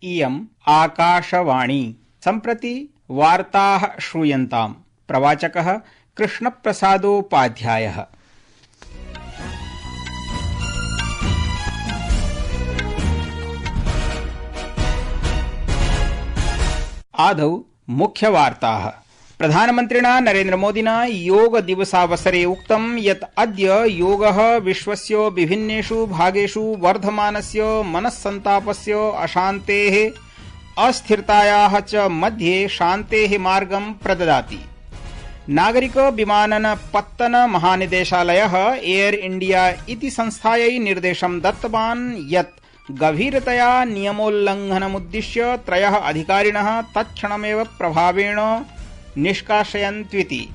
इयम् आकाशवाणी। सम्प्रति वार्ताः श्रूयन्ताम्। प्रवाचकः कृष्णप्रसादोपाध्यायः। आदौ मुख्यवार्ताः। प्रधानमन्त्रिणा नरेन्द्रमोदिना योग दिवसावसरे उक्तं यत् अद्य योगः विश्वस्य विभिन्नेषु भागेषु वर्धमानस्य मनस्सन्तापस्य, अशान्तेः, अस्थिरतायाः च मध्ये शान्तेः मार्गं प्रददाति। नागरिक विमानन पत्तन महानिदेशालयः एयर इंडिया इति संस्थायै निर्देशं दत्तवान् यत् गभीरतया नियमोल्लंघनमुद्दिश्य 3 अधिकारिणः तत्क्षणमेव प्रभावेण निष्कासयन्त्विति।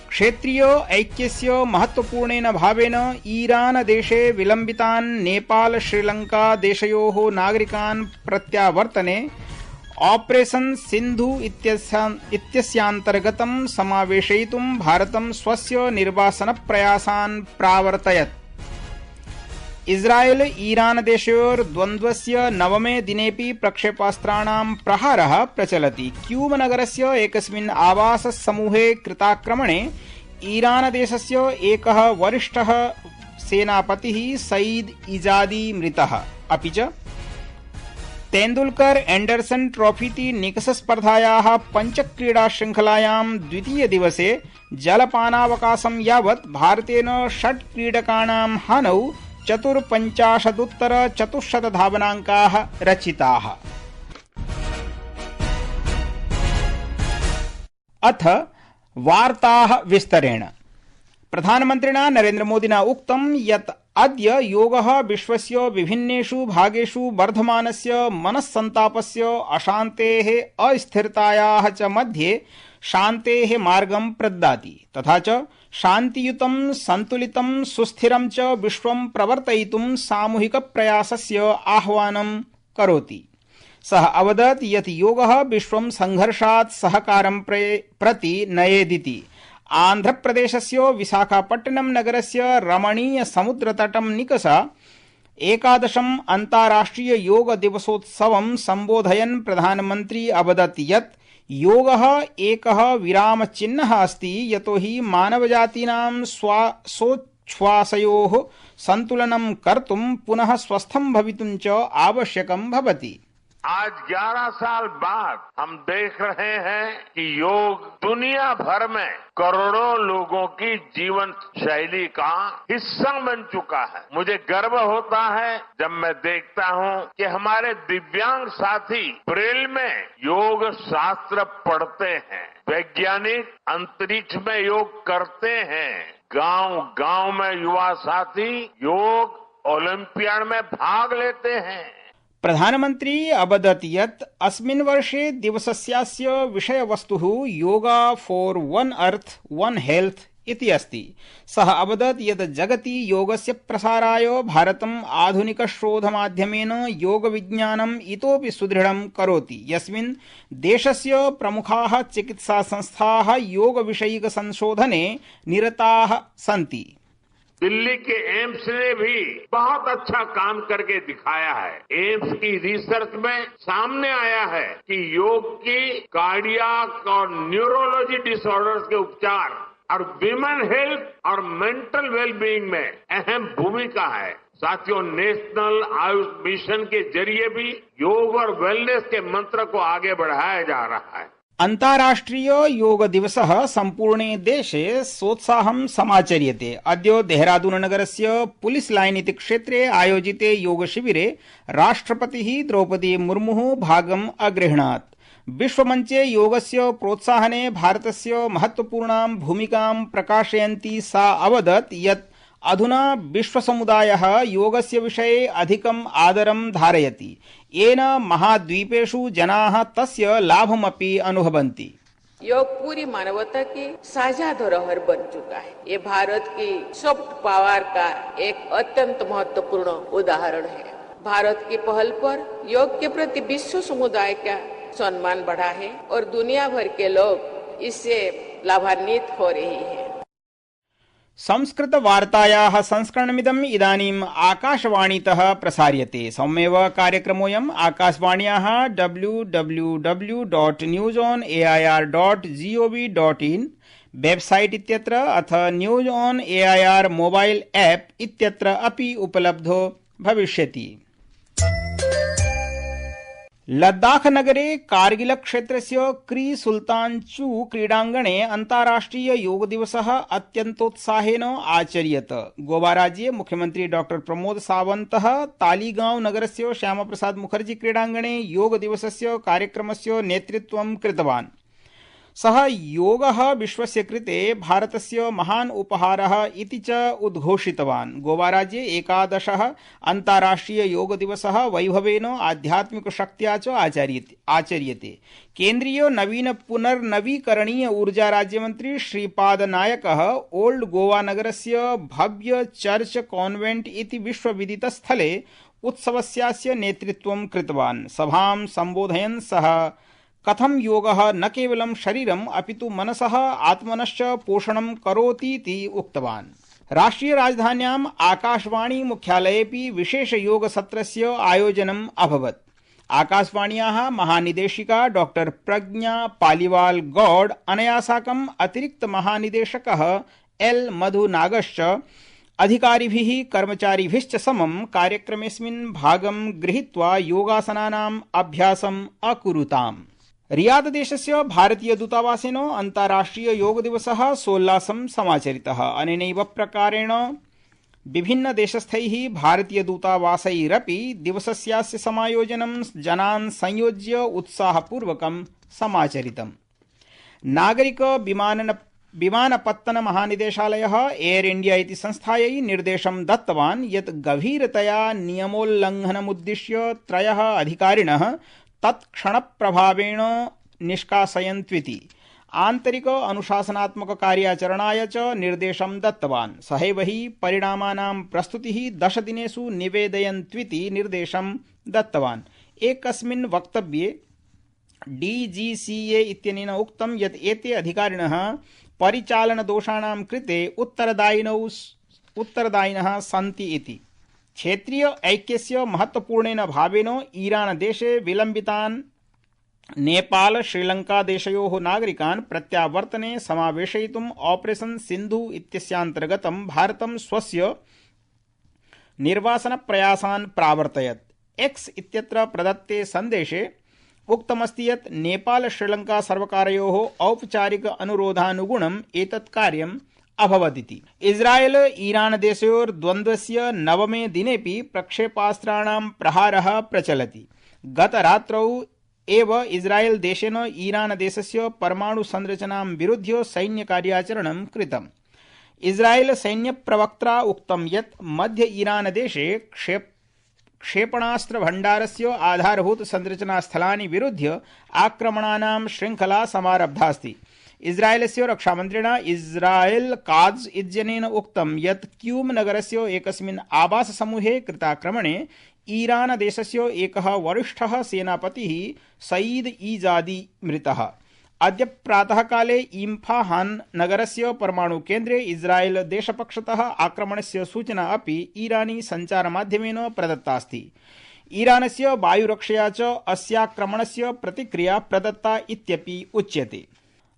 क्षेत्रीय ऐक्यस्य महत्वपूर्णेन भावेन ईरान देशे विलम्बितान् नेपाल श्रीलंका देशयोः नागरिकान् प्रत्यावर्तने ऑपरेशन सिन्धु इत्यस्यान्तर्गतं समावेशयितुं भारतं स्वस्य निर्वासनप्रयासान् प्रावर्तयत्। इस्राएल ईरान देशयोर् द्वन्द्वस्य नवमे दिनेपि प्रक्षेपास्त्राणां प्रहारः प्रचलति। क्यूब नगरस्य एकस्मिन् आवास समूहे कृताक्रमणे ईरान देशस्य एकः वरिष्ठः सेनापतिः सईद इजादी मृतः। अपि च तेंदुलकर एंडरसन ट्रॉफीति निकषस्पर्धायाः पञ्चक्रीडाशृङ्खलायां द्वितीय दिवसे जलपानावकाशं यावत् भारतेन 6 क्रीडकाणां हानौ 54 धावनाङ्काः रचिताः। अथ वार्ताः विस्तरेण। प्रधानमन्त्रिणा नरेन्द्रमोदिना उक्तं यत् अद्य योगः विश्वस्य विभिन्नेषु भागेषु वर्धमानस्य मनस्सन्तापस्य, अशान्तेः, अस्थिरतायाः च मध्ये शान्तेः मार्गं प्रददाति। तथा च शान्तियुतं, सन्तुलितं, सुस्थिरं च विश्वं प्रवर्तयितुं सामूहिकप्रयासस्य आह्वानं करोति। सः अवदत् यत् योगः विश्वं संघर्षात् सहकारं प्रति नयेदिति। आन्ध्रप्रदेशस्य विशाखापट्टनम नगरस्य रमणीय समुद्रतटं निकषा 11 अन्ताराष्ट्रिय योग दिवसोत्सवं सम्बोधयन् प्रधानमन्त्री अवदत् यत् योगः एकः विरामचिह्नः अस्ति, यतो हि मानवजातीनां श्वासोच्छ्वासयोः सन्तुलनं कर्तुं पुनः स्वस्थं भवितुं च आवश्यकं भवति। आज 11 साल बाद हम देख रहे हैं कि योग दुनिया भर में करोड़ों लोगों की जीवन शैली का हिस्सा बन चुका है। मुझे गर्व होता है जब मैं देखता हूं कि हमारे दिव्यांग साथी ब्रेल में योग शास्त्र पढ़ते हैं, वैज्ञानिक अंतरिक्ष में योग करते हैं, गांव-गांव में युवा साथी योग ओलंपियाड में भाग लेते हैं। प्रधानमन्त्री अवदत् यत् अस्मिन् वर्षे दिवसस्यास्य विषयवस्तुः yoga for one earth one health इति अस्ति। सः अवदत् यत् जगति योगस्य प्रसाराय भारतम् आधुनिकशोधमाध्यमेन योगविज्ञानम् इतोपि सुदृढं करोति, यस्मिन् देशस्य प्रमुखाः चिकित्सासंस्थाः योगविषयिकसंशोधने निरताः सन्ति। दिल्ली के एम्स ने भी बहुत अच्छा काम करके दिखाया है। एम्स की रिसर्च में सामने आया है कि योग की कार्डियक और न्यूरोलॉजी डिसऑर्डर्स के उपचार और विमेन हेल्थ और मेंटल वेलबीइंग में अहम भूमिका है। साथियों, नेशनल आयुष मिशन के जरिए भी योग और वेलनेस के मंत्र को आगे बढ़ाया जा रहा है। अन्ताराष्ट्रिय योग दिवसः सम्पूर्णे देशे सोत्साहं समाचर्यते। अद्य देहरादून नगरस्य पुलिस लाइन इति क्षेत्रे आयोजिते योगशिबिरे राष्ट्रपतिः द्रौपदी मुर्मुः भागम् अगृह्णात्। विश्वमञ्चे योगस्य प्रोत्साहने भारतस्य महत्वपूर्णां भूमिकां प्रकाशयन्ती सा अवदत् यत् अधुना विश्वसमुदायः योगस्य विषये अधिकम् आदरं धारयति, येन महाद्वीपेषु जनाः तस्य लाभमपि अनुभवन्ति। योग पूरी मानवता की साझा धरोहर बन चुका है। ये भारत की सॉफ्ट पावर का एक अत्यंत महत्वपूर्ण उदाहरण है। भारत की पहल पर योग के प्रति विश्व समुदाय का सम्मान बढ़ा है और दुनिया भर के लोग इससे लाभान्वित हो रहे हैं। संस्कृतवार्तायाः संस्करणमिदम् इदानीम् आकाशवाणीतः प्रसार्यते। सौम्येव कार्यक्रमोऽयम् आकाशवाण्याः www.newsonair.gov.in वेबसाइट इत्यत्र अथ news on AIR mobile app इत्यत्र अपि उपलब्धो भविष्यति। लद्दाख नगरे कारगिल क्षेत्रस्य क्री सुल्तानचू क्रीडाङ्गणे अन्ताराष्ट्रिय योग दिवसः अत्यन्तोत्साहेन आचर्यत। गोवा राज्ये मुख्यमन्त्री डॉ प्रमोद सावन्तः तालीगांव नगरस्य श्यामप्रसाद मुखर्जी क्रीडाङ्गणे योग दिवसस्य कार्यक्रमस्य नेतृत्वं कृतवान्। सः योगः विश्वस्य कृते भारतस्य महान् उपहारः इति च उद्घोषितवान्। गोवा राज्ये 11 अन्ताराष्ट्रिय योग दिवसः वैभवेन आध्यात्मिकशक्त्या च आचर्यते। केन्द्रीय नवीन पुनर्नवीकरणीय ऊर्जा राज्यमन्त्री श्रीपाद नायकः ओल्ड गोवा नगरस्य भव्य चर्च कॉन्वेंट इति विश्वविदितस्थले उत्सवस्यास्य नेतृत्वं कृतवान्। सभां सम्बोधयन् सः कथं योगः न केवलं शरीरम् अपितु मनसः आत्मनश्च पोषणं करोतीति उक्तवान्। राष्ट्रिय राजधान्याम् आकाशवाणी मुख्यालयेपि विशेष योग सत्रस्य आयोजनम् अभवत्। आकाशवाण्याः महानिदेशिका डॉ प्रज्ञा पालिवाल गौड अनया साकम् अतिरिक्त महानिदेशकः एल मधु नागश्च अधिकारिभिः कर्मचारिभिश्च समं कार्यक्रमेऽस्मिन् भागं गृहीत्वा योगासनानाम् अभ्यासम् अकुरुताम्। रियाद देशस्य भारतीय दूतावासेन अन्ताराष्ट्रिय योग दिवसः सोल्लासं समाचरितः। अनेनैव प्रकारेण विभिन्न देशस्थैः भारतीय दूतावासैरपि दिवसस्यास्य समायोजनं जनान् संयोज्य उत्साहपूर्वकं समाचरितम्। नागरिक विमानपत्तन महानिदेशालयः एयर इंडिया इति संस्थायै निर्देशं दत्तवान् यत् गभीरतया नियमोल्लङ्घनमुद्दिश्य 3 अधिकारिणः तत्क्षणप्रभावेण निष्कासयन्त्विति। आन्तरिक अनुशासनात्मक कार्याचरणाय च निर्देशं दत्तवान्। सहैव हि परिणामानां प्रस्तुतिः 10 दिनेषु निवेदयन्त्विति निर्देशं दत्तवान्। एकस्मिन् वक्तव्ये डीजीसीए इत्यनेन उक्तं यत् एते अधिकारिणः परिचालनदोषाणां कृते उत्तरदायिनः सन्ति इति। क्षेत्रीय ऐक्यस्य महत्वपूर्णेन भावेन ईरान देशे विलम्बितान् नेपाल श्रीलंका देशयोः नागरिकान् प्रत्यावर्तने समावेशयितुम् ऑपरेशन सिन्धु इत्यस्यान्तर्गतं भारतं स्वस्य निर्वासनप्रयासान् प्रावर्तयत्। एक्स इत्यत्र प्रदत्ते सन्देशे उक्तमस्ति यत् नेपाल श्रीलंका सर्वकारयोः औपचारिक अनुरोधानुगुणम् एतत् कार्यम् अभवदिति। इस्राएल ईरान देशयोर् द्वन्द्वस्य 9मे दिनेपि प्रक्षेपास्त्राणां प्रहारः प्रचलति। गतरात्रौ एव इस्राएल देशेन ईरान देशस्य परमाणु संरचनां विरुध्य सैन्यकार्याचरणं कृतम्। इस्राएल सैन्यप्रवक्त्रा उक्तं यत् मध्य ईरान देशे क्षेपणास्त्र भण्डारस्य आधारभूत संरचनास्थलानि विरुध्य आक्रमणानां श्रृंखला समारब्धास्ति। इस्राएलस्य रक्षामन्त्रिणा इस्राएल काद्ज इत्यनेन उक्तं यत् क्यूम नगरस्य एकस्मिन् आवाससमूहे कृताक्रमणे ईरान देशस्य एकः वरिष्ठः सेनापतिः सईद ईजादी मृतः। अद्य प्रातःकाले इम्फाहान नगरस्य परमाणुकेन्द्रे इस्राएल देशपक्षतः आक्रमणस्य सूचना अपि ईरानी सञ्चारमाध्यमेन प्रदत्तास्ति। ईरानस्य वायुरक्षया च अस्याक्रमणस्य प्रतिक्रिया प्रदत्ता इत्यपि उच्यते।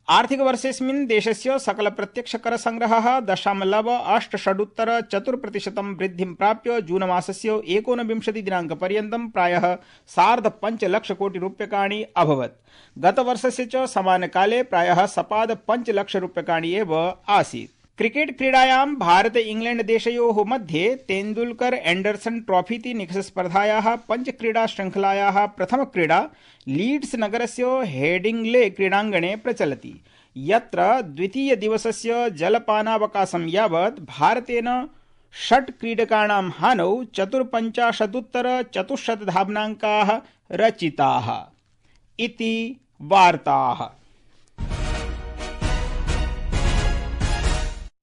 आर्थिकवर्षेऽस्मिन् देशस्य सकलप्रत्यक्षकरसंग्रहः 0.86% वृद्धिं प्राप्य जूनमासस्य 29 दिनाङ्कपर्यन्तं प्रायः 5.5 लक्षकोटिरूप्यकाणि अभवत्। गतवर्षस्य च समानकाले प्रायः 5.5 लक्षरूप्यकाणि एव आसीत्। क्रिकेट क्रीडायां भारत इंग्लैंड देशयोः मध्ये तेंदुलकर एंडरसन ट्रॉफीति निकषस्पर्धायाः पञ्चक्रीडा श्रृंखलायाः प्रथमक्रीडा लीड्स नगरस्य हेडिंग्ले क्रीडाङ्गणे प्रचलति, यत्र द्वितीयदिवसस्य जलपानावकाशं यावत् भारतेन 6 क्रीडकाणां हानौ 54 धावनाङ्काः रचिताः। इति वार्ताः।